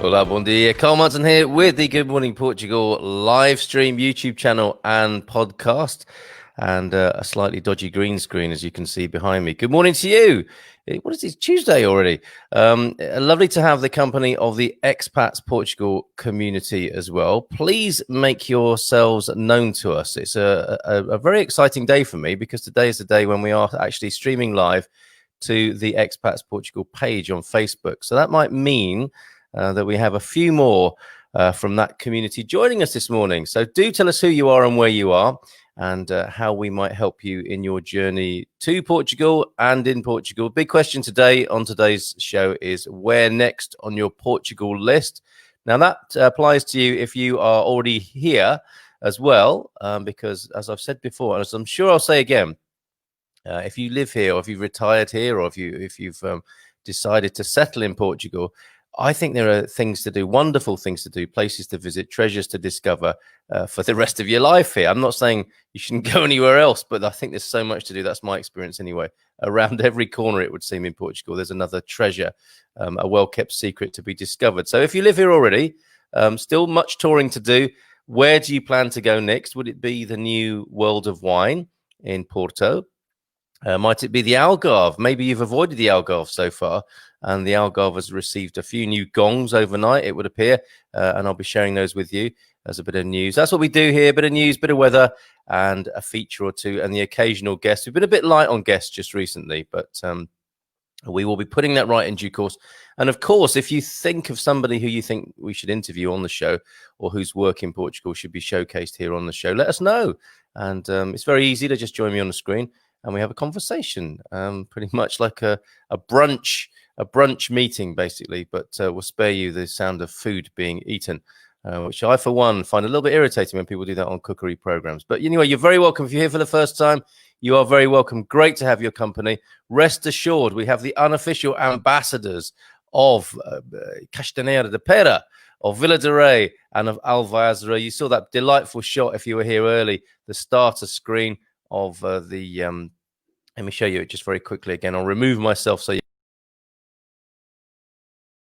Olá, bom dia. Carl Munson here with the Good Morning Portugal live stream YouTube channel and podcast, and a slightly dodgy green screen, as you can see behind me. Good morning to you. What is it? Tuesday already. Lovely to have the company of the Expats Portugal community as well. Please make yourselves known to us. It's a very exciting day for me because today is the day when we are actually streaming live to the Expats Portugal page on Facebook. So that might mean that we have a few more from that community joining us this morning. So do tell us who you are and where you are, and how we might help you in your journey to Portugal and in Portugal. Big question today on today's show is where next on your Portugal list? Now that applies to you if you are already here as well, because as I've said before, and as I'm sure I'll say again, if you live here, or if you've retired here, or if you've decided to settle in Portugal, I think there are things to do, wonderful things to do, places to visit, treasures to discover for the rest of your life here. I'm not saying you shouldn't go anywhere else, but I think there's so much to do. That's my experience anyway. Around every corner, it would seem, in Portugal, there's another treasure, a well-kept secret to be discovered. So if you live here already, still much touring to do. Where do you plan to go next? Would it be the new World of Wine in Porto? Might it be the Algarve? Maybe you've avoided the Algarve so far, and the Algarve has received a few new gongs overnight, it would appear, and I'll be sharing those with you as a bit of news. That's what we do here, bit of news, bit of weather, and a feature or two, and the occasional guest. We've been a bit light on guests just recently, but we will be putting that right in due course. And of course, if you think of somebody who you think we should interview on the show, or whose work in Portugal should be showcased here on the show, let us know. And it's very easy to just join me on the screen, and we have a conversation, pretty much like a brunch meeting, basically. But we'll spare you the sound of food being eaten, which I, for one, find a little bit irritating when people do that on cookery programs. But anyway, you're very welcome. If you're here for the first time, you are very welcome. Great to have your company. Rest assured, we have the unofficial ambassadors of Castanheira de Pera, of Vila de Rei, and of Algarve. You saw that delightful shot if you were here early, the starter screen of let me show you it just very quickly again. I'll remove myself so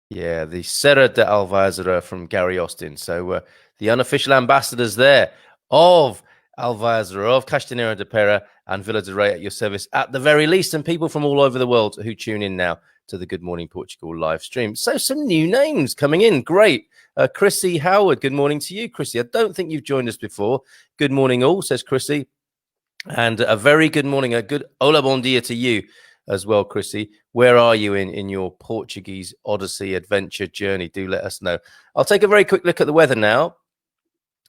yeah, the Serra de Algarve from Gary Austin. So the unofficial ambassadors there of Algarve, of Castanheira de Pera and Vila de Rei at your service at the very least, and people from all over the world who tune in now to the Good Morning Portugal live stream. So some new names coming in. Great. Chrissy Howard, good morning to you, Chrissy. I don't think you've joined us before. Good morning all, says Chrissy. And a very good morning, a good hola bon dia to you as well, Chrissy. Where are you in your Portuguese Odyssey adventure journey? Do let us know. I'll take a very quick look at the weather now,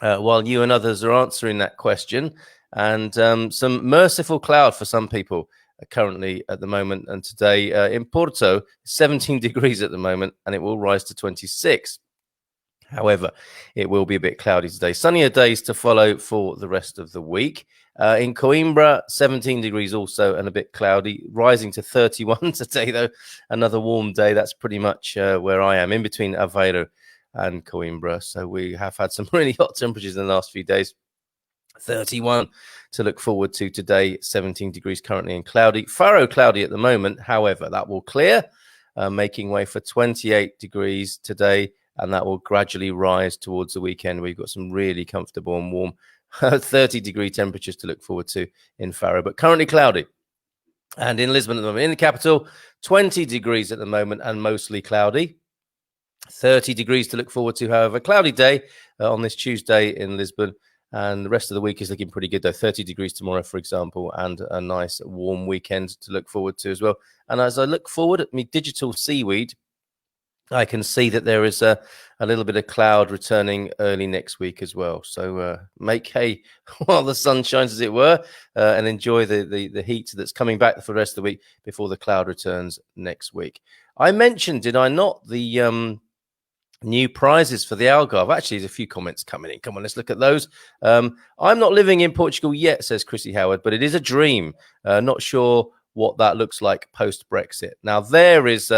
while you and others are answering that question. And some merciful cloud for some people currently at the moment. And today in Porto, 17 degrees at the moment, and it will rise to 26. However, it will be a bit cloudy today. Sunnier days to follow for the rest of the week. In Coimbra, 17 degrees also, and a bit cloudy, rising to 31 today, though. Another warm day. That's pretty much where I am, in between Aveiro and Coimbra. So we have had some really hot temperatures in the last few days. 31 to look forward to today, 17 degrees currently and cloudy. Faro cloudy at the moment. However, that will clear, making way for 28 degrees today. And that will gradually rise towards the weekend. We've got some really comfortable and warm 30-degree temperatures to look forward to in Faro, but currently cloudy. And in Lisbon at the moment, in the capital, 20 degrees at the moment and mostly cloudy. 30 degrees to look forward to, however. Cloudy day on this Tuesday in Lisbon. And the rest of the week is looking pretty good, though. 30 degrees tomorrow, for example, and a nice warm weekend to look forward to as well. And as I look forward at my digital seaweed, I can see that there is a little bit of cloud returning early next week as well. So make hay while the sun shines, as it were, and enjoy the heat that's coming back for the rest of the week before the cloud returns next week. I mentioned, did I not, the new prizes for the Algarve? Actually, there's a few comments coming in. Come on, let's look at those. I'm not living in Portugal yet, says Chrissy Howard, but it is a dream. Not sure what that looks like post-Brexit. Now, there is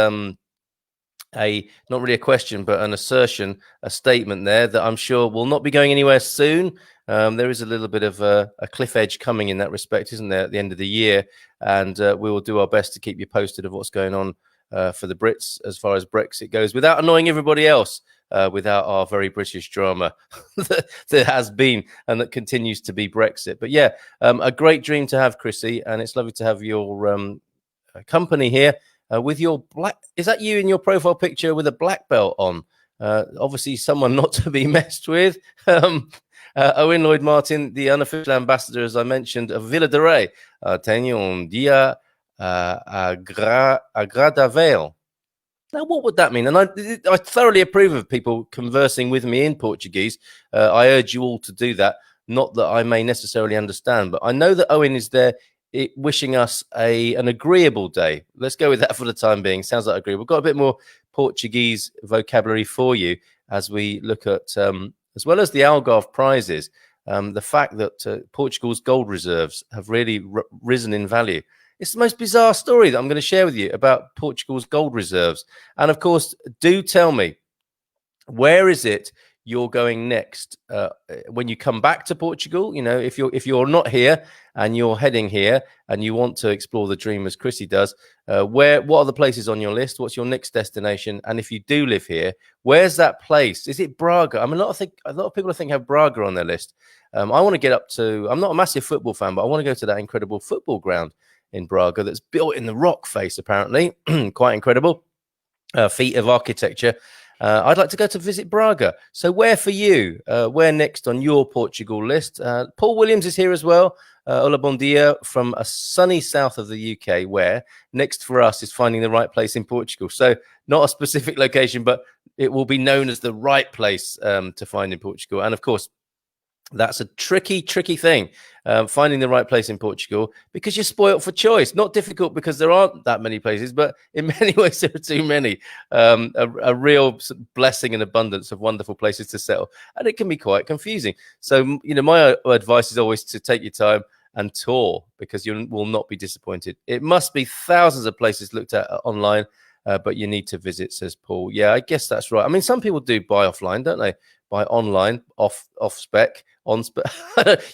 not really a question, but an assertion, a statement there that I'm sure will not be going anywhere soon. There is a little bit of a cliff edge coming in that respect, isn't there, at the end of the year? And we will do our best to keep you posted of what's going on for the Brits as far as Brexit goes, without annoying everybody else, without our very British drama that has been and that continues to be Brexit. But yeah, a great dream to have, Chrissy, and it's lovely to have your company here with your black. Is that you in your profile picture with a black belt on? Obviously, someone not to be messed with. Owen Lloyd Martin, the unofficial ambassador, as I mentioned, of Villa de Rey. Tenho dia agradável. Now, what would that mean? And I thoroughly approve of people conversing with me in Portuguese. I urge you all to do that. Not that I may necessarily understand, but I know that Owen is there wishing us an agreeable day. Let's go with that for the time being. Sounds like agreeable. We've got a bit more Portuguese vocabulary for you as we look at, as well as the Algarve prizes, the fact that Portugal's gold reserves have really risen in value. It's the most bizarre story that I'm going to share with you about Portugal's gold reserves. And of course, do tell me, where is it you're going next when you come back to Portugal? You know, if you're not here and you're heading here and you want to explore the dream as Chrissy does, what are the places on your list? What's your next destination? And if you do live here, where's that place? Is it Braga? I mean, a lot of people I think have Braga on their list. I want to get up to. I'm not a massive football fan, but I want to go to that incredible football ground in Braga that's built in the rock face, apparently. Quite incredible feat of architecture. I'd like to go to visit Braga. So where for you? Where next on your Portugal list? Paul Williams is here as well. Hola, bon dia, from a sunny south of the UK, where next for us is finding the right place in Portugal. So not a specific location, but it will be known as the right place to find in Portugal. And of course, that's a tricky thing, finding the right place in Portugal, because you're spoilt for choice. Not difficult because there aren't that many places, but in many ways there are too many. A real blessing and abundance of wonderful places to settle, and it can be quite confusing. So, you know, my advice is always to take your time and tour, because you will not be disappointed. It must be thousands of places looked at online, but you need to visit, says Paul. Yeah, I guess that's right. I mean, some people do buy offline, don't they? Buy online, off spec, on spec.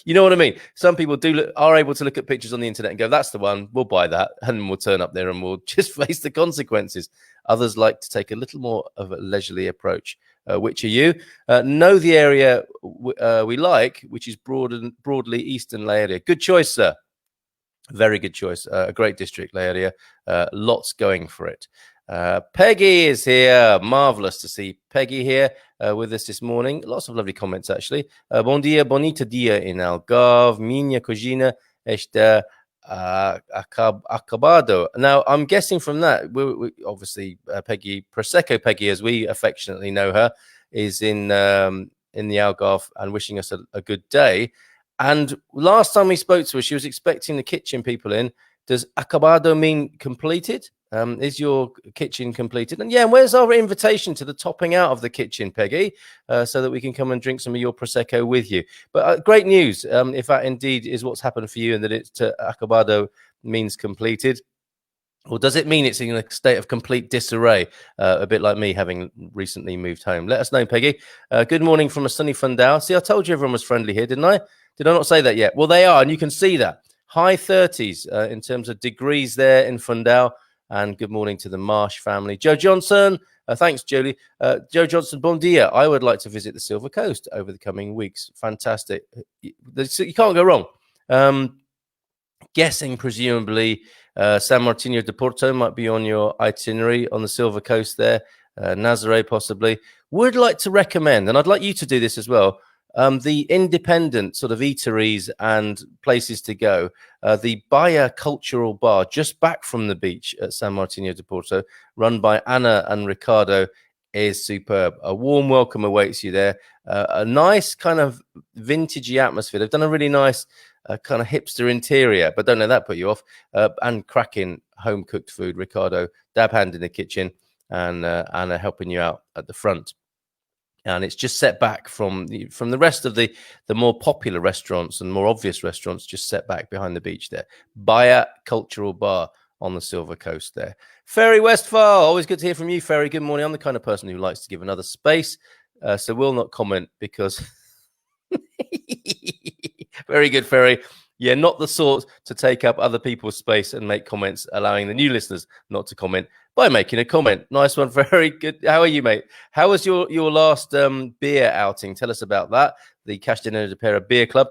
You know what I mean? Some people are able to look at pictures on the internet and go, that's the one, we'll buy that, and we'll turn up there and we'll just face the consequences. Others like to take a little more of a leisurely approach. Which are you? Know the area we like, which is broadly Eastern Leiria. Good choice, sir. Very good choice. A great district, Leiria. Lots going for it. Peggy is here. Marvelous to see Peggy here with us this morning. Lots of lovely comments, actually. Bom dia, bonita dia in Algarve. Minha cugina está acabado. Now, I'm guessing from that, we obviously Peggy, Prosecco Peggy, as we affectionately know her, is in the Algarve and wishing us a good day. And last time we spoke to her, she was expecting the kitchen people in. Does acabado mean completed? Is your kitchen completed? And yeah, where's our invitation to the topping out of the kitchen, Peggy, so that we can come and drink some of your Prosecco with you? But great news, if that indeed is what's happened for you, and that it's acabado means completed. Or does it mean it's in a state of complete disarray, a bit like me having recently moved home? Let us know, Peggy. Good morning from a sunny Fundao. See, I told you everyone was friendly here, didn't I? Did I not say that yet? Well, they are, and you can see that. High 30s in terms of degrees there in Fundao. And good morning to the Marsh family. Joe Johnson, thanks, Jolie. Joe Johnson, bon dia. I would like to visit the Silver Coast over the coming weeks. Fantastic. You can't go wrong. Guessing, presumably, San Martino de Porto might be on your itinerary on the Silver Coast there. Nazaré, possibly. Would like to recommend, and I'd like you to do this as well, the independent sort of eateries and places to go. The Baia Cultural Bar, just back from the beach at San Martino de Porto, run by Anna and Ricardo, is superb. A warm welcome awaits you there. A nice kind of vintagey atmosphere. They've done a really nice kind of hipster interior, but don't let that put you off. And cracking home-cooked food. Ricardo, dab hand in the kitchen, and Anna helping you out at the front. And it's just set back from the rest of the more popular restaurants and more obvious restaurants, just set back behind the beach there. Baia Cultural Bar on the Silver Coast there. Ferry Westphal, always good to hear from you, Ferry. Good morning. I'm the kind of person who likes to give another space, so we'll not comment because... Very good, Ferry. Yeah, not the sort to take up other people's space and make comments, allowing the new listeners not to comment. by making a comment. Nice one. Very good. How are you, mate? How was your last beer outing? Tell us about that. The Castellano de Pera Beer Club.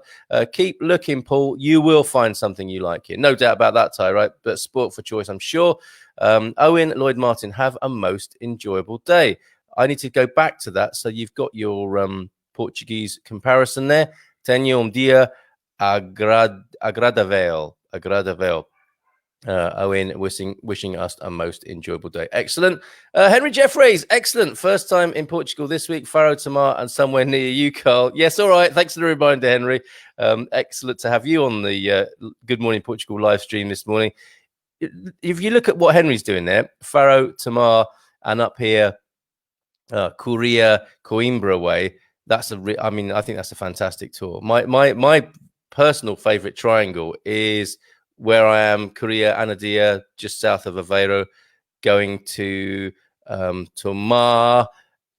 Keep looking, Paul. You will find something you like here. No doubt about that, Ty, right? But sport for choice, I'm sure. Owen, Lloyd Martin, have a most enjoyable day. I need to go back to that. So you've got your Portuguese comparison there. Tenho dia agradável. Owen wishing us a most enjoyable day. Excellent. Henry Jeffreys, excellent. First time in Portugal this week. Faro Tamar and somewhere near you, Carl. Yes, all right. Thanks for the reminder, Henry. Excellent to have you on the Good Morning Portugal live stream this morning. If you look at what Henry's doing there, Faro Tamar and up here, Korea, Coimbra way. I think that's a fantastic tour. My personal favorite triangle is where I am, Korea, Anadia, just south of Aveiro, going to Tomar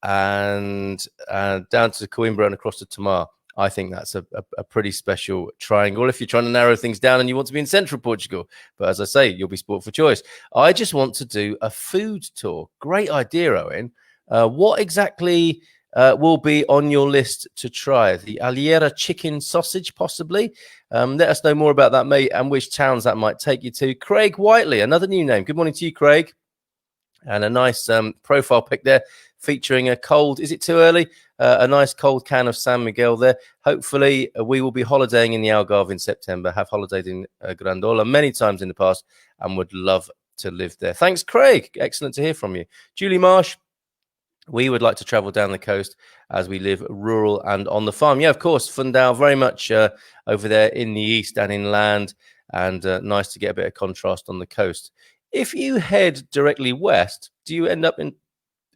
and down to Coimbra and across to Tomar. I think that's a pretty special triangle if you're trying to narrow things down and you want to be in central Portugal. But as I say, you'll be sport for choice. I just want to do a food tour. Great idea, Owen. What exactly will be on your list to try? The Alheira chicken sausage, possibly. Let us know more about that, mate, and which towns that might take you to. Craig Whiteley, another new name. Good morning to you, Craig. And a nice profile pic there featuring a cold, is it too early? A nice cold can of San Miguel there. Hopefully, we will be holidaying in the Algarve in September. Have holidayed in Grandola many times in the past and would love to live there. Thanks, Craig. Excellent to hear from you. Julie Marsh. We would like to travel down the coast as we live rural and on the farm. Yeah, of course, Fundao, very much over there in the east and inland, and nice to get a bit of contrast on the coast. If you head directly west, do you end up in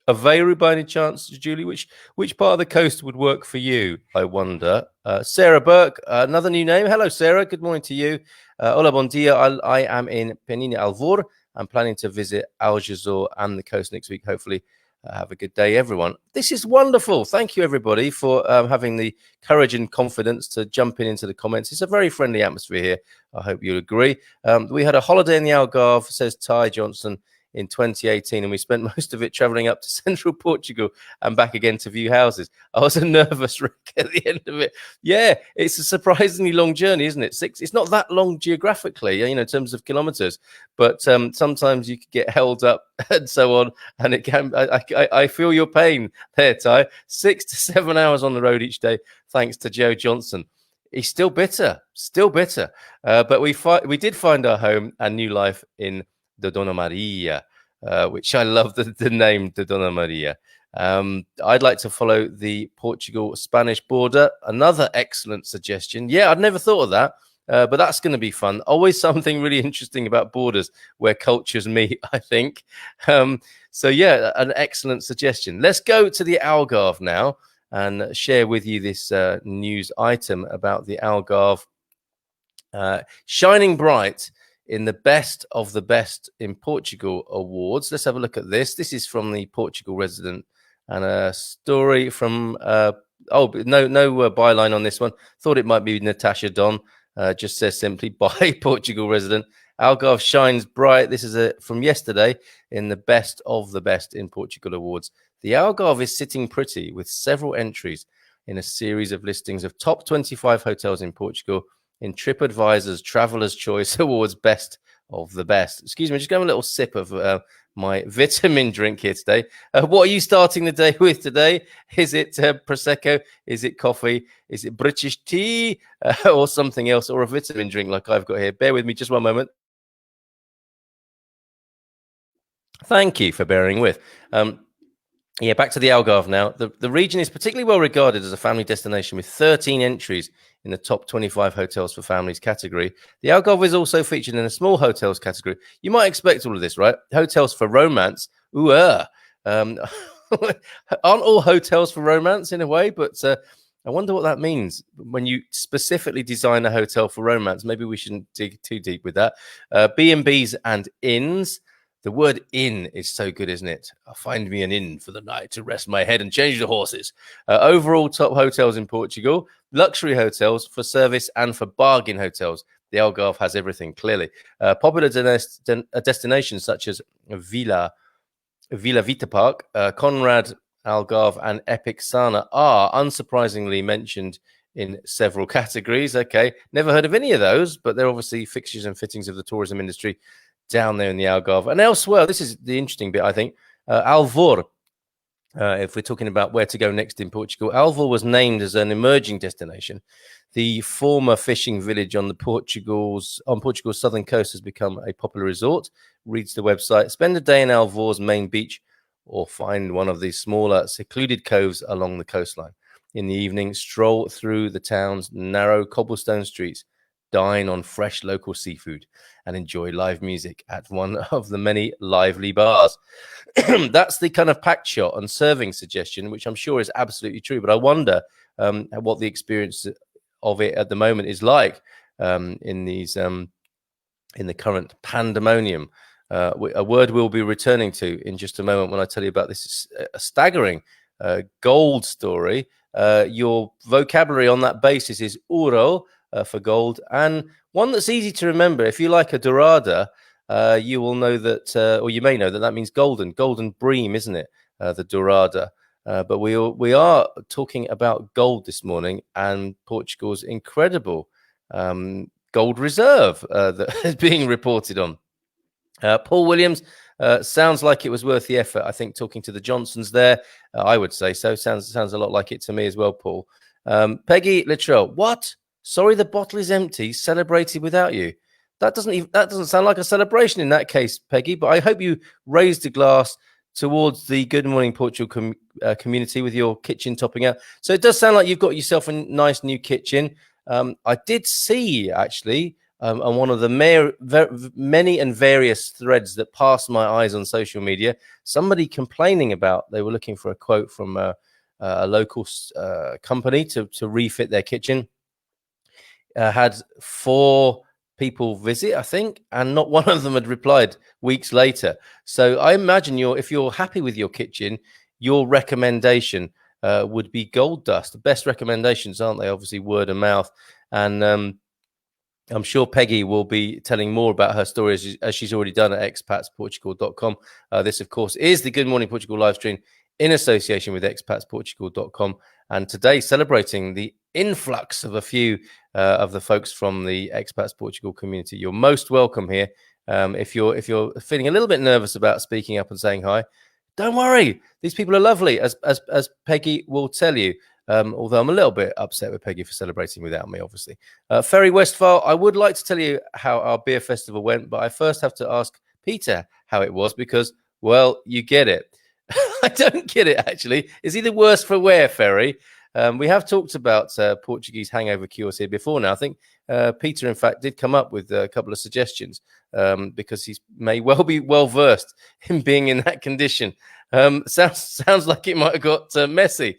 Aveiro by any chance, Julie? Which part of the coast would work for you, I wonder? Sarah Burke, another new name. Hello, Sarah. Good morning to you. Hola, bon dia. I am in Penina Alvor. I'm planning to visit Algesur and the coast next week, hopefully. Have a good day, everyone. This is wonderful. Thank you, everybody, for having the courage and confidence to jump into the comments. It's a very friendly atmosphere here. I hope you agree. We had a holiday in the Algarve, says Ty Johnson, in 2018, and we spent most of it traveling up to central Portugal and back again to view houses. I was a nervous wreck at the end of it. Yeah, it's a surprisingly long journey, isn't it? It's not that long geographically, in terms of kilometers, but sometimes you could get held up and so on, and it can. I feel your pain there, Ty. 6 to 7 hours on the road each day, thanks to Joe Johnson. He's still bitter. But we did find our home and new life in the Dona Maria, which I love the name, the Dona Maria. I'd like to follow the Portugal-Spanish border. Another excellent suggestion. Yeah, I'd never thought of that, but that's going to be fun. Always something really interesting about borders where cultures meet, I think. So, yeah, an excellent suggestion. Let's go to the Algarve now and share with you this news item about the Algarve shining bright in the Best of the Best in Portugal awards. Let's have a look at this. This is from the Portugal Resident and a story from no byline on this one. Thought it might be Natasha Don. Just says simply by Portugal Resident. Algarve shines bright. This is from yesterday in the Best of the Best in Portugal awards. The Algarve is sitting pretty with several entries in a series of listings of top 25 hotels in Portugal in TripAdvisor's Traveller's Choice Awards Best of the Best. Excuse me, just going a little sip of my vitamin drink here today. What are you starting the day with today? Is it Prosecco? Is it coffee? Is it British tea? Or something else? Or a vitamin drink like I've got here? Bear with me just one moment. Thank you for bearing with. Back to the Algarve now. The region is particularly well regarded as a family destination with 13 entries in the top 25 hotels for families category. The Algarve is also featured in a small hotels category. You might expect all of this, right? Hotels for romance. Aren't all hotels for romance in a way? But I wonder what that means when you specifically design a hotel for romance. Maybe we shouldn't dig too deep with that. B&Bs and inns. The word inn is so good, isn't it? I'll find me an inn for the night to rest my head and change the horses. Overall top hotels in Portugal, luxury hotels for service and for bargain hotels. the Algarve has everything, clearly. Popular destinations such as Villa Vita Park, Conrad, Algarve, and Epic Sana are unsurprisingly mentioned in several categories. Okay, never heard of any of those, but they're obviously fixtures and fittings of the tourism industry down there in the Algarve. And elsewhere, this is the interesting bit, I think. Alvor, if we're talking about where to go next in Portugal, Alvor was named as an emerging destination. The former fishing village on Portugal's southern coast has become a popular resort. Reads the website. Spend a day in Alvor's main beach, or find one of these smaller, secluded coves along the coastline. In the evening, stroll through the town's narrow cobblestone streets, dine on fresh local seafood, and enjoy live music at one of the many lively bars. That's the kind of packed shot and serving suggestion, which I'm sure is absolutely true. But I wonder what the experience of it at the moment is like in the current pandemonium. A word we'll be returning to in just a moment when I tell you about this a staggering gold story. Your vocabulary on that basis is Ouro for gold, and one that's easy to remember. If you like a Dourada, you will know that, or you may know that means golden bream, isn't it? The Dourada. But we are talking about gold this morning, and Portugal's incredible gold reserve that is being reported on. Paul Williams, sounds like it was worth the effort. I think talking to the Johnsons there, I would say so. Sounds a lot like it to me as well, Paul. Peggy Littrell, what? Sorry, the bottle is empty. Celebrated without you. That doesn't sound like a celebration in that case, Peggy. But I hope you raised a glass towards the Good Morning Portugal community with your kitchen topping out. So it does sound like you've got yourself a nice new kitchen. I did see actually on one of the many and various threads that passed my eyes on social media, somebody complaining about they were looking for a quote from a local company to refit their kitchen. Had 4 people visit, I think, and not one of them had replied weeks later. So I imagine if you're happy with your kitchen, your recommendation would be gold dust. The best recommendations, aren't they? Obviously, word of mouth. And I'm sure Peggy will be telling more about her story as she's already done at expatsportugal.com. This, of course, is the Good Morning Portugal live stream in association with expatsportugal.com. And today, celebrating the influx of a few of the folks from the Expats Portugal community. You're most welcome here. If you're feeling a little bit nervous about speaking up and saying hi, don't worry. These people are lovely, as Peggy will tell you. Although I'm a little bit upset with Peggy for celebrating without me, obviously. Ferry Westphal, I would like to tell you how our beer festival went, but I first have to ask Peter how it was because, well, you get it. I don't get it, actually. Is he the worse for wear, Ferry? We have talked about Portuguese hangover cures here before now. I think Peter, in fact, did come up with a couple of suggestions because he may well be well versed in being in that condition. Sounds like it might have got messy.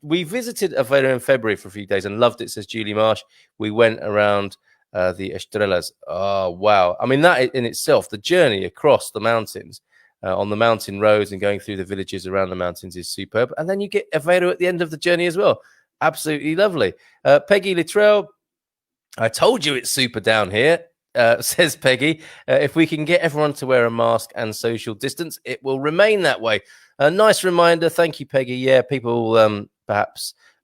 We visited Aveiro in February for a few days and loved it, says Julie Marsh. We went around the Estrelas. Oh, wow. I mean, that in itself, the journey across the mountains, on the mountain roads and going through the villages around the mountains is superb. And then you get Aveiro at the end of the journey as well. Absolutely lovely. Peggy Littrell, I told you it's super down here, says Peggy. If we can get everyone to wear a mask and social distance, it will remain that way. A nice reminder. Thank you, Peggy. Yeah, people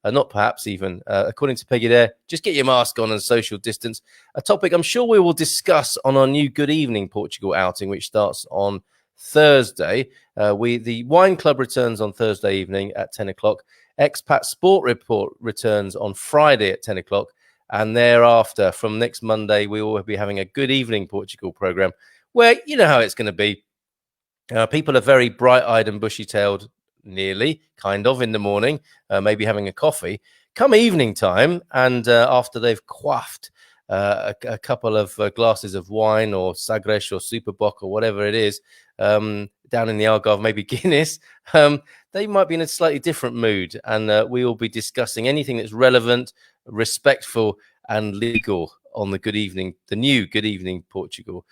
not perhaps even, according to Peggy there, just get your mask on and social distance. A topic I'm sure we will discuss on our new Good Evening Portugal outing, which starts on Thursday. The Wine Club returns on Thursday evening at 10 o'clock. Expat Sport Report returns on Friday at 10 o'clock. And thereafter, from next Monday, we will be having a Good Evening Portugal program where you know how it's going to be. People are very bright-eyed and bushy-tailed, nearly, kind of, in the morning, maybe having a coffee. Come evening time, and after they've quaffed a couple of glasses of wine or Sagres or Superboc or whatever it is, down in the Algarve, maybe Guinness, they might be in a slightly different mood. And we will be discussing anything that's relevant, respectful, and legal on the new Good Evening Portugal.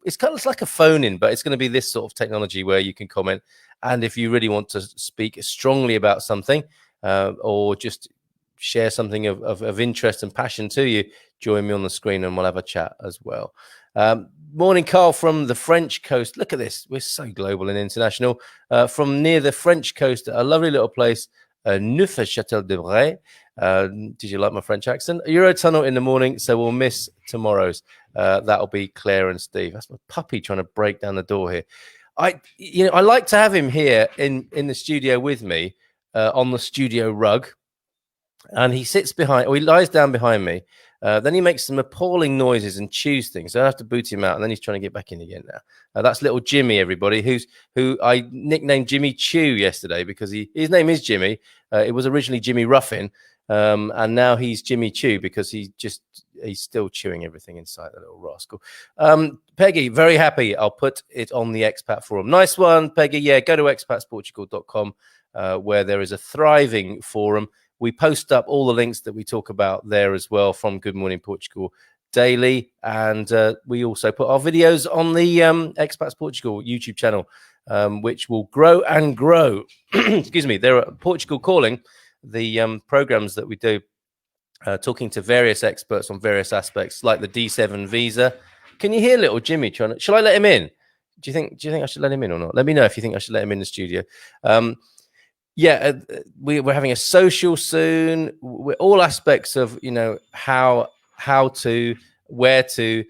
It's like a phone-in, but it's going to be this sort of technology where you can comment. And if you really want to speak strongly about something or just share something of interest and passion to you, join me on the screen and we'll have a chat as well. Morning, Carl, from the French coast. Look at this. We're so global and international. From near the French coast, a lovely little place, Neufchâtel-de-Bray. Did you like my French accent? Eurotunnel in the morning, so we'll miss tomorrow's. That'll be Claire and Steve. That's my puppy trying to break down the door here. I like to have him here in the studio with me on the studio rug, and he sits behind, or he lies down behind me. Then he makes some appalling noises and chews things. So I have to boot him out, and then he's trying to get back in again now. That's little Jimmy, everybody, who I nicknamed Jimmy Chew yesterday because his name is Jimmy. It was originally Jimmy Ruffin, and now he's Jimmy Chew because he's still chewing everything inside, the little rascal. Peggy, very happy. I'll put it on the Expat Forum. Nice one, Peggy. Yeah, go to expatsportugal.com where there is a thriving forum. We post up all the links that we talk about there as well from Good Morning Portugal daily. And we also put our videos on the Expats Portugal YouTube channel, which will grow and grow. Excuse me. There are Portugal Calling, the programs that we do, talking to various experts on various aspects, like the D7 visa. Can you hear little Jimmy trying to... Shall I let him in? Do you think I should let him in or not? Let me know if you think I should let him in the studio. Yeah, we're having a social soon. All aspects of, how to, where to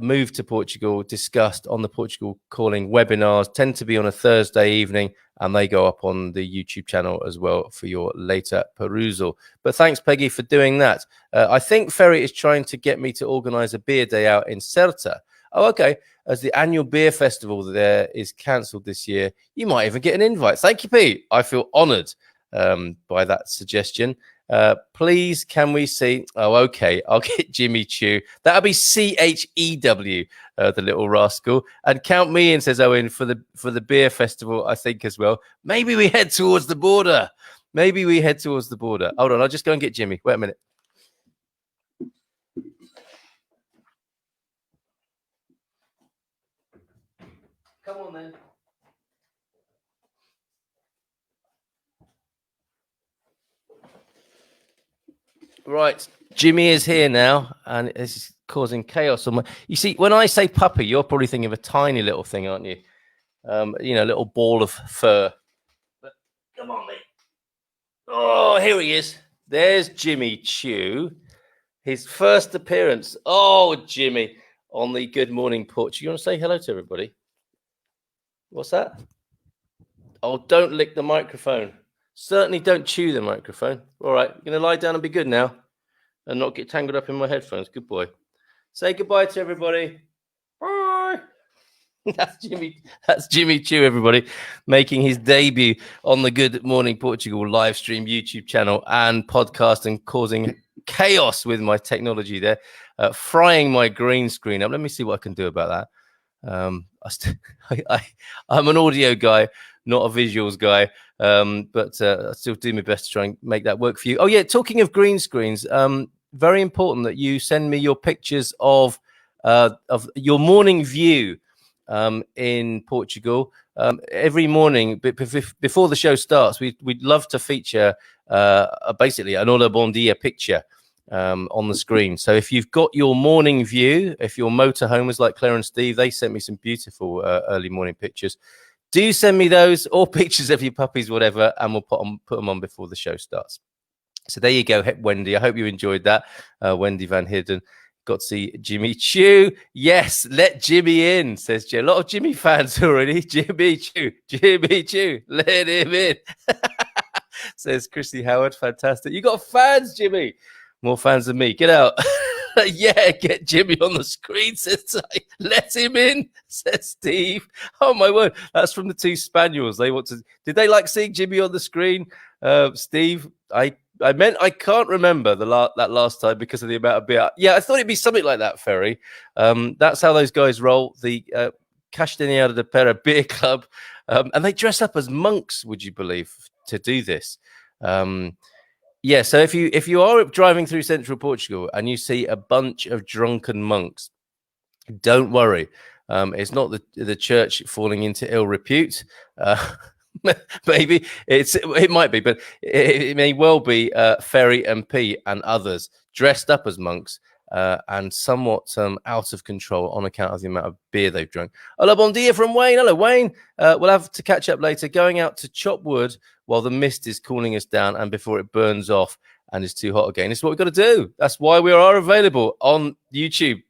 move to Portugal discussed on the Portugal Calling webinars. Tend to be on a Thursday evening, and they go up on the YouTube channel as well for your later perusal. But thanks, Peggy, for doing that. I think Ferry is trying to get me to organise a beer day out in Celta. Oh, okay. As the annual beer festival there is cancelled this year, you might even get an invite. Thank you, Pete. I feel honoured by that suggestion. Please, can we see? Oh, okay. I'll get Jimmy Chew. That'll be CHEW, the little rascal. And count me in, says Owen, for the beer festival, I think, as well. Maybe we head towards the border. Hold on. I'll just go and get Jimmy. Wait a minute. Come on, then. Right, Jimmy is here now, and it's causing chaos. You see, when I say puppy, you're probably thinking of a tiny little thing, aren't you? A little ball of fur. But come on, mate. Oh, here he is. There's Jimmy Chew. His first appearance. Oh, Jimmy, on the Good Morning Portugal. You want to say hello to everybody? What's that? Oh, don't lick the microphone. Certainly don't chew the microphone. All right, you're going to lie down and be good now and not get tangled up in my headphones. Good boy. Say goodbye to everybody. Bye. That's Jimmy Chew, everybody, making his debut on the Good Morning Portugal live stream YouTube channel and podcast, and causing chaos with my technology there, frying my green screen up. Let me see what I can do about that. I'm an audio guy, not a visuals guy, but I still do my best to try and make that work for you. Oh yeah, talking of green screens, very important that you send me your pictures of your morning view in Portugal. Every morning before the show starts, we'd love to feature basically an Hola Bon Dia picture on the screen. So if you've got your morning view, if you're motorhomers like Claire and Steve, they sent me some beautiful early morning pictures. Do send me those, or pictures of your puppies, whatever, and we'll put them on before the show starts. So there you go, Wendy. I hope you enjoyed that. Wendy Van Hidden. Got to see Jimmy Chew. Yes, let Jimmy in, says Joe. A lot of Jimmy fans already. Jimmy Chew, let him in. Says Christy Howard. Fantastic. You got fans, Jimmy. More fans than me. Get out. Yeah, get Jimmy on the screen, says I. Let him in, says Steve. Oh, my word. That's from the two Spaniels. Did they like seeing Jimmy on the screen? Steve, I can't remember that last time because of the amount of beer. Yeah, I thought it'd be something like that, Ferry. That's how those guys roll. The Castanheira de Pera Beer Club. And they dress up as monks, would you believe, to do this. Yeah, so if you are driving through central Portugal and you see a bunch of drunken monks, don't worry. It's not the church falling into ill repute. Maybe it might be, but it may well be Ferry and P and others dressed up as monks and somewhat out of control on account of the amount of beer they've drunk. Hola, bon dia from Wayne. Hello, Wayne. We'll have to catch up later. Going out to chop wood while the mist is cooling us down and before it burns off and is too hot again. It's what we've got to do. That's why we are available on YouTube.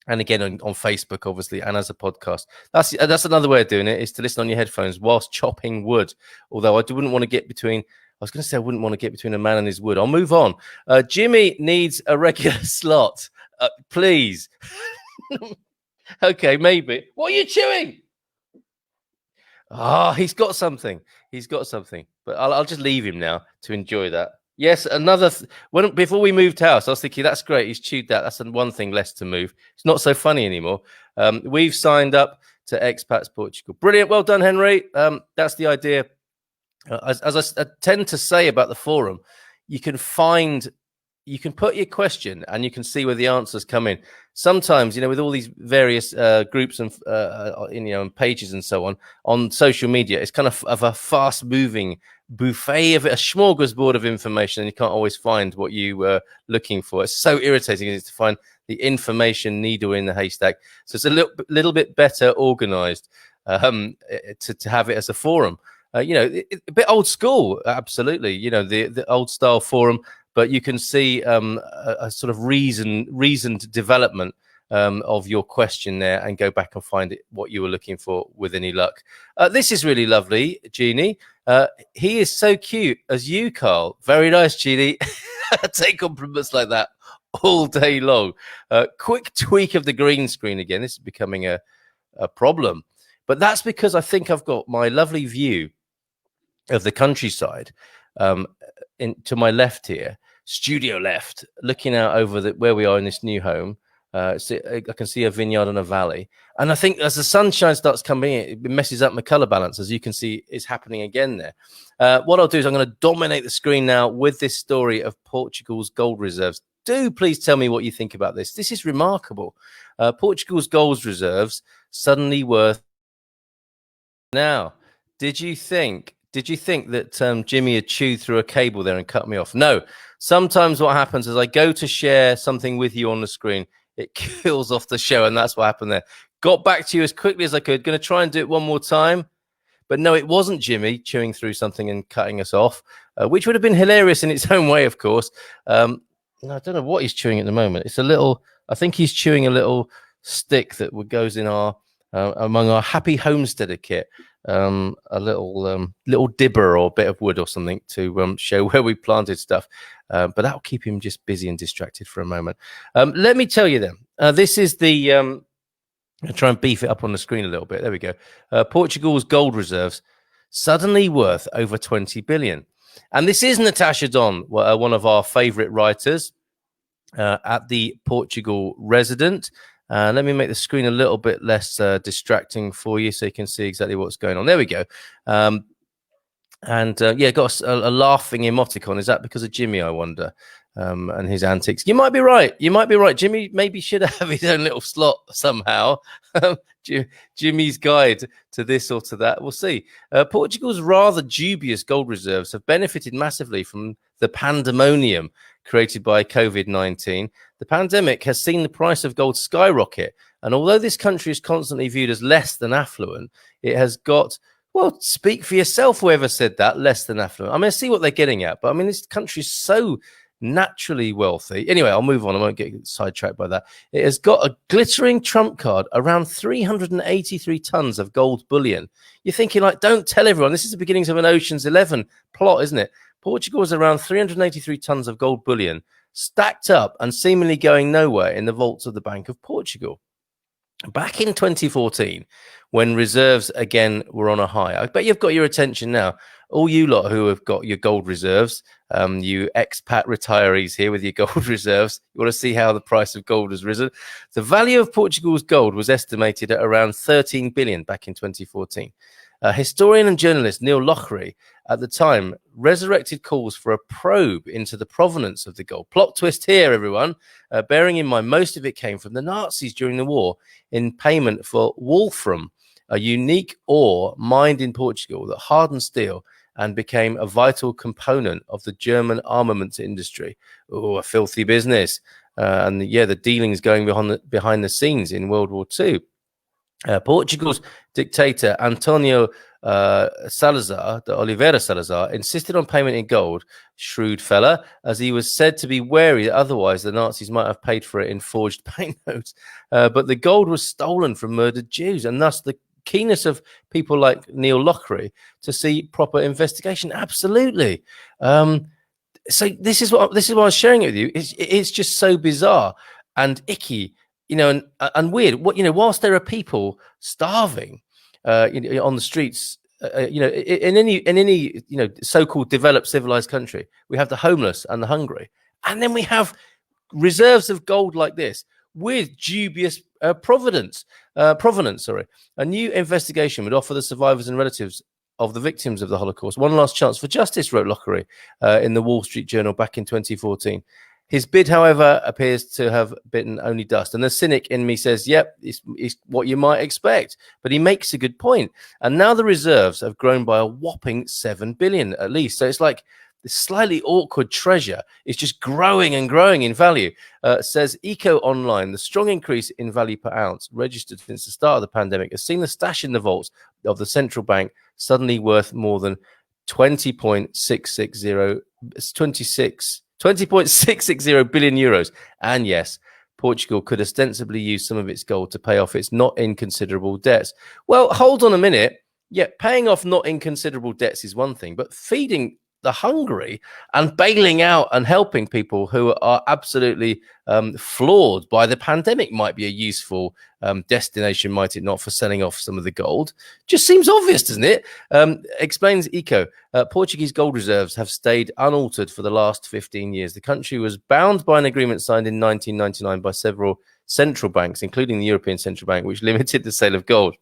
And again, on Facebook, obviously, and as a podcast. That's another way of doing it, is to listen on your headphones whilst chopping wood. Although I wouldn't want to get between, I was going to say I wouldn't want to get between a man and his wood. I'll move on. Jimmy needs a regular slot. Please. Okay, maybe. What are you chewing? He's got something. He's got something. But I'll just leave him now to enjoy that. Yes, before we moved house, I was thinking, that's great. He's chewed that. That's one thing less to move. It's not so funny anymore. We've signed up to Expats Portugal. Brilliant. Well done, Henry. That's the idea. As I tend to say about the forum, you can put your question and you can see where the answers come in. Sometimes, with all these various groups and and pages and so on social media, it's kind of a fast-moving buffet of a smorgasbord of information, and you can't always find what you were looking for. It's so irritating, isn't it, to find the information needle in the haystack. So it's a little bit better organized to have it as a forum. A bit old school, absolutely. The old style forum. But you can see a sort of reasoned development of your question there, and go back and find what you were looking for with any luck. This is really lovely, Jeannie. He is so cute as you, Carl. Very nice, Jeannie. Take compliments like that all day long. Quick tweak of the green screen again. This is becoming a problem. But that's because I think I've got my lovely view of the countryside to my left here. Studio left, looking out over where we are in this new home. So I can see a vineyard and a valley. And I think as the sunshine starts coming in, it messes up my color balance. As you can see, it's happening again there. What I'll do is I'm going to dominate the screen now with this story of Portugal's gold reserves. Do please tell me what you think about this. This is remarkable. Portugal's gold reserves suddenly worth. Now, did you think that Jimmy had chewed through a cable there and cut me off? No. Sometimes what happens is I go to share something with you on the screen, it kills off the show, and that's what happened there. Got back to you as quickly as I could. Going to try and do it one more time. But no, it wasn't Jimmy chewing through something and cutting us off, which would have been hilarious in its own way, of course. I don't know what he's chewing at the moment. I think he's chewing a little stick that goes in among our Happy Homesteader kit. A little dibber or bit of wood or something to show where we planted stuff. But that'll keep him just busy and distracted for a moment. Let me tell you then, this is the, I'll try and beef it up on the screen a little bit. There we go. Portugal's gold reserves suddenly worth over 20 billion. And this is Natasha Don, one of our favorite writers at the Portugal Resident. Let me make the screen a little bit less distracting for you so you can see exactly what's going on. There we go. Got a laughing emoticon. Is that because of Jimmy, I wonder, and his antics? You might be right. Jimmy maybe should have his own little slot somehow. Jimmy's guide to this or to that. We'll see. Portugal's rather dubious gold reserves have benefited massively from the pandemonium created by COVID-19. The pandemic has seen the price of gold skyrocket. And although this country is constantly viewed as less than affluent, it has got, well, speak for yourself, whoever said that, less than affluent. I mean, I see what they're getting at, but I mean, this country is so naturally wealthy. Anyway, I'll move on. I won't get sidetracked by that. It has got a glittering trump card, around 383 tons of gold bullion. You're thinking, like, don't tell everyone. This is the beginnings of an Ocean's 11 plot, isn't it? Portugal has around 383 tons of gold bullion stacked up and seemingly going nowhere in the vaults of the Bank of Portugal. Back in 2014, when reserves again were on a high, I bet you've got your attention now. All you lot who have got your gold reserves, you expat retirees here with your gold reserves, you want to see how the price of gold has risen. The value of Portugal's gold was estimated at around 13 billion back in 2014. Historian and journalist Neil Lochry at the time resurrected calls for a probe into the provenance of the gold. Plot twist here, everyone. Bearing in mind most of it came from the Nazis during the war in payment for wolfram, a unique ore mined in Portugal that hardened steel and became a vital component of the German armaments industry. Oh, a filthy business. The dealings going behind the scenes in World War II. Portugal's dictator Antonio Salazar, de Oliveira Salazar, insisted on payment in gold, shrewd fella, as he was said to be wary that otherwise the Nazis might have paid for it in forged banknotes. But the gold was stolen from murdered Jews, and thus the keenness of people like Neil Lockery to see proper investigation. Absolutely. So this is why I'm sharing it with you. It's just so bizarre and icky, and weird. Whilst there are people starving, on the streets, in any so-called developed civilized country, we have the homeless and the hungry, and then we have reserves of gold like this with dubious provenance. A new investigation would offer the survivors and relatives of the victims of the Holocaust one last chance for justice, wrote Lockery in the Wall Street Journal back in 2014. His bid, however, appears to have bitten only dust. And the cynic in me says, yep, it's what you might expect. But he makes a good point. And now the reserves have grown by a whopping 7 billion at least. So it's like this slightly awkward treasure is just growing and growing in value. Says Eco Online, the strong increase in value per ounce registered since the start of the pandemic has seen the stash in the vaults of the central bank suddenly worth more than 20.660 billion euros. And yes, Portugal could ostensibly use some of its gold to pay off its not inconsiderable debts. Well, hold on a minute. Yeah, paying off not inconsiderable debts is one thing, but feeding the hungry and bailing out and helping people who are absolutely flawed by the pandemic might be a useful destination, might it not, for selling off some of the gold? Just seems obvious, doesn't it? Explains Eco. Portuguese gold reserves have stayed unaltered for the last 15 years. The country was bound by an agreement signed in 1999 by several central banks, including the European Central Bank, which limited the sale of gold.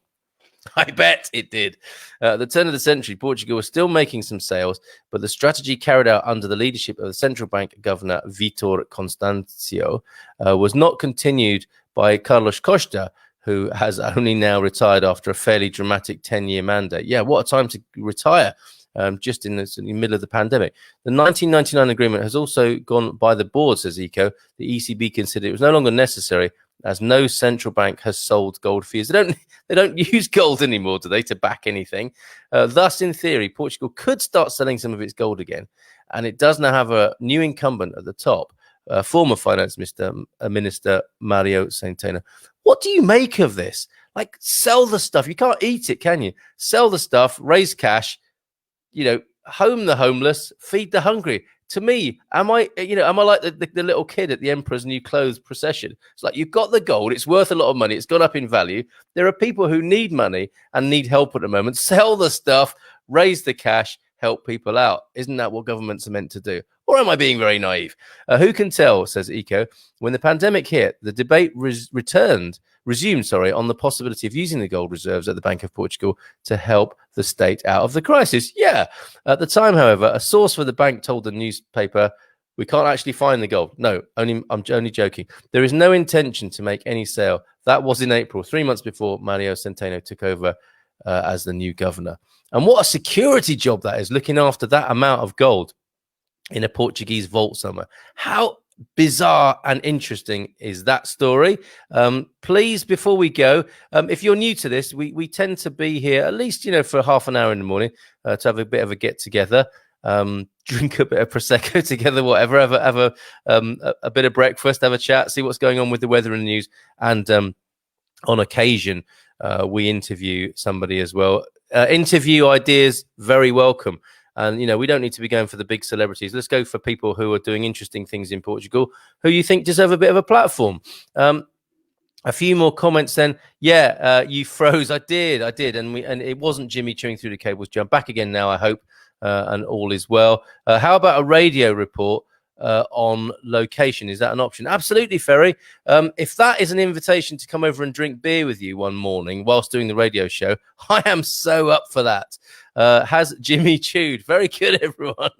I bet it did. At the turn of the century, Portugal was still making some sales, but the strategy carried out under the leadership of the central bank governor Vítor Constâncio was not continued by Carlos Costa, who has only now retired after a fairly dramatic 10-year mandate. Yeah, what a time to retire, just in the middle of the pandemic. The 1999 agreement has also gone by the board, says Eco. The ECB considered it was no longer necessary, as no central bank has sold gold for years. They don't use gold anymore, do they, to back anything? Thus, in theory, Portugal could start selling some of its gold again, and it does now have a new incumbent at the top, former finance minister Mário Centeno. What do you make of this? Like, sell the stuff. You can't eat it, can you? Sell the stuff, raise cash, home the homeless, feed the hungry. To me, am I like the little kid at the Emperor's New Clothes procession? It's like, you've got the gold, it's worth a lot of money, it's gone up in value. There are people who need money and need help at the moment. Sell the stuff, raise the cash, help people out. Isn't that what governments are meant to do? Or am I being very naive? Who can tell, says Eco. When the pandemic hit, the debate resumed on the possibility of using the gold reserves at the Bank of Portugal to help the state out of the crisis. Yeah. At the time, however, a source for the bank told the newspaper, we can't actually find the gold. No, I'm only joking. There is no intention to make any sale. That was in April, 3 months before Mário Centeno took over as the new governor. And what a security job that is, looking after that amount of gold in a Portuguese vault somewhere. How bizarre and interesting is that story? Please, before we go, if you're new to this, we tend to be here at least, for half an hour in the morning to have a bit of a get together, drink a bit of prosecco together, whatever, have a bit of breakfast, have a chat, see what's going on with the weather and the news, and on occasion we interview somebody as well. Interview ideas, very welcome. And, we don't need to be going for the big celebrities. Let's go for people who are doing interesting things in Portugal, who you think deserve a bit of a platform. A few more comments then. Yeah, you froze. I did. And it wasn't Jimmy chewing through the cables. I'm back again now, I hope, and all is well. How about a radio report on location? Is that an option? Absolutely, Ferry. If that is an invitation to come over and drink beer with you one morning whilst doing the radio show, I am so up for that. Has Jimmy chewed? Very good, everyone.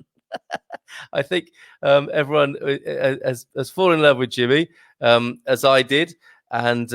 I think everyone has fallen in love with Jimmy, as I did. And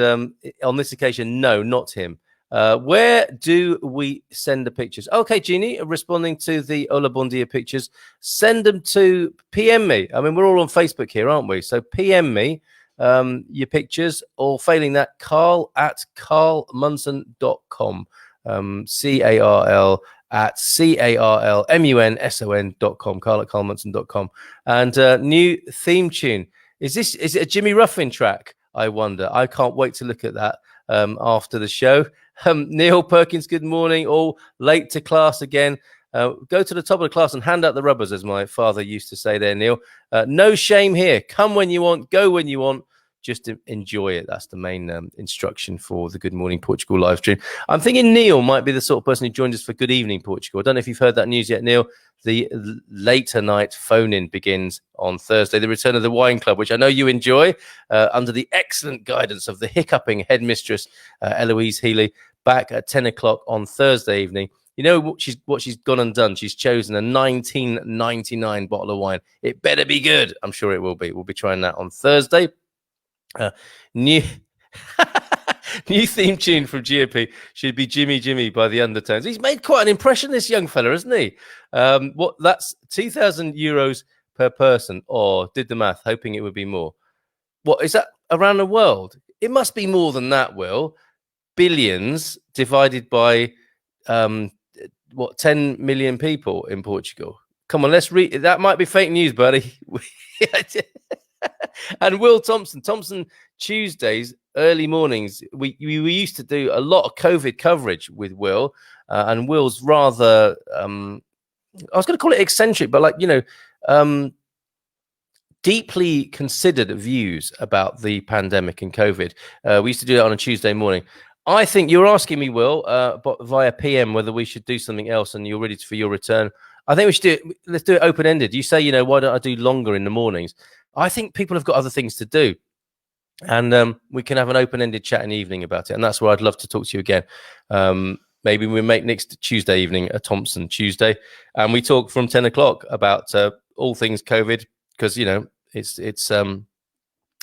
on this occasion, no, not him. Where do we send the pictures? Okay, Jeannie, responding to the Ola Bondia pictures, send them to PM me. I mean, we're all on Facebook here, aren't we? So PM me your pictures, or failing that, Carl at carlmunson.com. CARL@CARLMUNSON.com, Carl at carlmunson.com. And new theme tune. Is it a Jimmy Ruffin track? I wonder. I can't wait to look at that after the show. Neil Perkins, good morning. All late to class again. Go to the top of the class and hand out the rubbers, as my father used to say there, Neil. No shame here. Come when you want, go when you want. Just enjoy it. That's the main instruction for the Good Morning Portugal live stream. I'm thinking Neil might be the sort of person who joined us for Good Evening Portugal. I don't know if you've heard that news yet, Neil. The later night phone-in begins on Thursday. The return of the Wine Club, which I know you enjoy, under the excellent guidance of the hiccuping headmistress, Eloise Healy, back at 10 o'clock on Thursday evening. You know what she's gone and done? She's chosen a 1999 bottle of wine. It better be good. I'm sure it will be. We'll be trying that on Thursday. New new theme tune from GOP should be Jimmy Jimmy by the Undertones. He's made quite an impression, this young fella, hasn't he? That's €2,000 per person, or did the math, hoping it would be more. What is that around the world? It must be more than that, Will. Billions divided by 10 million people in Portugal. Come on, let's read. That might be fake news, buddy. And Will Thompson Tuesdays, early mornings. We used to do a lot of COVID coverage with Will, and Will's rather, I was going to call it eccentric, but deeply considered views about the pandemic and COVID. We used to do that on a Tuesday morning. I think you're asking me, Will, but via PM, whether we should do something else, and you're ready for your return. I think we should do it. Let's do it open-ended. You say, why don't I do longer in the mornings? I think people have got other things to do, and we can have an open-ended chat in the evening about it. And that's where I'd love to talk to you again. Maybe we make next Tuesday evening a Thompson Tuesday, and we talk from 10 o'clock about all things COVID, because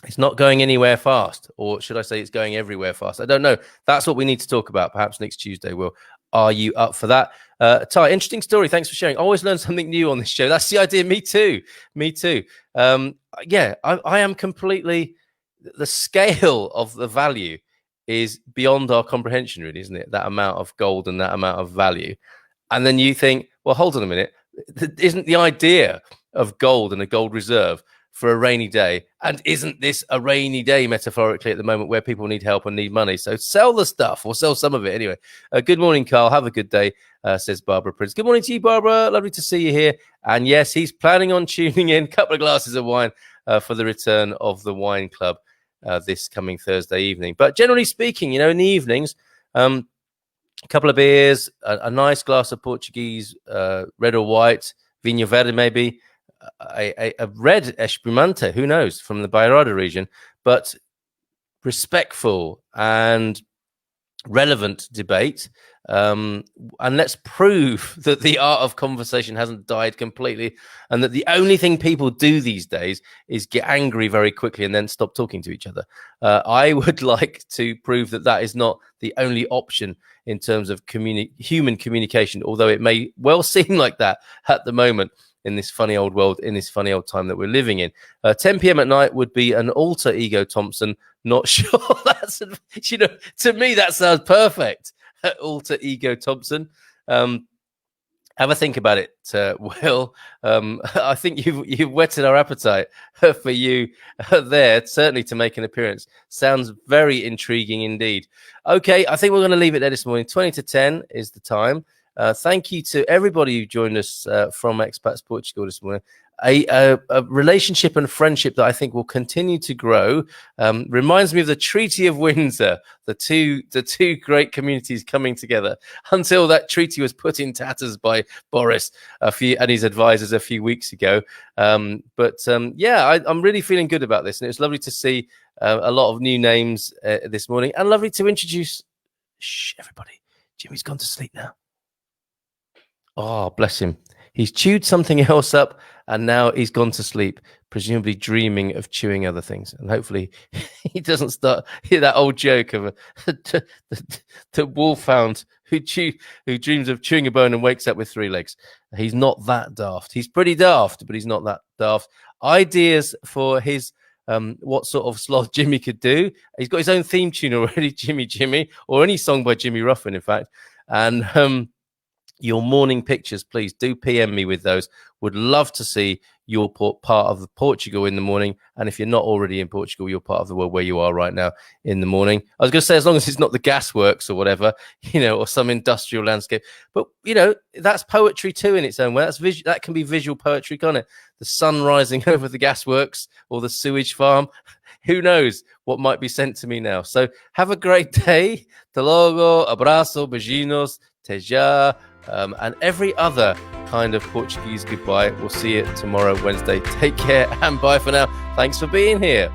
it's not going anywhere fast, or should I say it's going everywhere fast? I don't know. That's what we need to talk about. Perhaps next Tuesday, Will. Are you up for that? Ty, interesting story. Thanks for sharing. I always learn something new on this show. That's the idea. Me too. I am completely, the scale of the value is beyond our comprehension, really, isn't it? That amount of gold and that amount of value. And then you think, well, hold on a minute. Isn't the idea of gold and a gold reserve for a rainy day? And isn't this a rainy day, metaphorically, at the moment, where people need help and need money? So sell the stuff, or sell some of it anyway. Good morning, Carl. Have a good day, says Barbara Prince. Good morning to you, Barbara. Lovely to see you here. And yes, he's planning on tuning in, a couple of glasses of wine for the return of the Wine Club this coming Thursday evening. But generally speaking, in the evenings, a couple of beers, a nice glass of Portuguese, red or white, vinho verde maybe, a red espumante, who knows, from the Dourada region, but respectful and relevant debate. And let's prove that the art of conversation hasn't died completely, and that the only thing people do these days is get angry very quickly and then stop talking to each other. I would like to prove that is not the only option in terms of human communication, although it may well seem like that at the moment in this funny old world, in this funny old time that we're living in. 10 p.m. at night would be an alter ego Thompson. Not sure. That's, to me, that sounds perfect. Alter ego Thompson. Have a think about it, Will. I think you've whetted our appetite for you there, certainly to make an appearance. Sounds very intriguing indeed. Okay, I think we're going to leave it there this morning. 20 to 10 is the time. Thank you to everybody who joined us from Expats Portugal this morning. A relationship and friendship that I think will continue to grow. Reminds me of the Treaty of Windsor, the two great communities coming together, until that treaty was put in tatters by Boris and his advisors a few weeks ago. I'm really feeling good about this, and it was lovely to see a lot of new names this morning, and lovely to introduce. Shh, everybody! Jimmy's gone to sleep now. Oh, bless him. He's chewed something else up, and now he's gone to sleep, presumably dreaming of chewing other things. And hopefully he doesn't start that old joke of the wolfhound who dreams of chewing a bone and wakes up with 3 legs. He's not that daft. He's pretty daft, but he's not that daft. Ideas for his what sort of sloth Jimmy could do. He's got his own theme tune already, Jimmy, or any song by Jimmy Ruffin, in fact. And your morning pictures, please do PM me with those. Would love to see your part of Portugal in the morning. And if you're not already in Portugal, you're part of the world where you are right now in the morning. I was going to say, as long as it's not the gasworks or whatever, or some industrial landscape. But, that's poetry too in its own way. That can be visual poetry, can't it? The sun rising over the gasworks or the sewage farm. Who knows what might be sent to me now? So have a great day. Te logo, abraço, beijinhos, te já, and every other kind of Portuguese goodbye. We'll see you tomorrow, Wednesday. Take care and bye for now. Thanks for being here.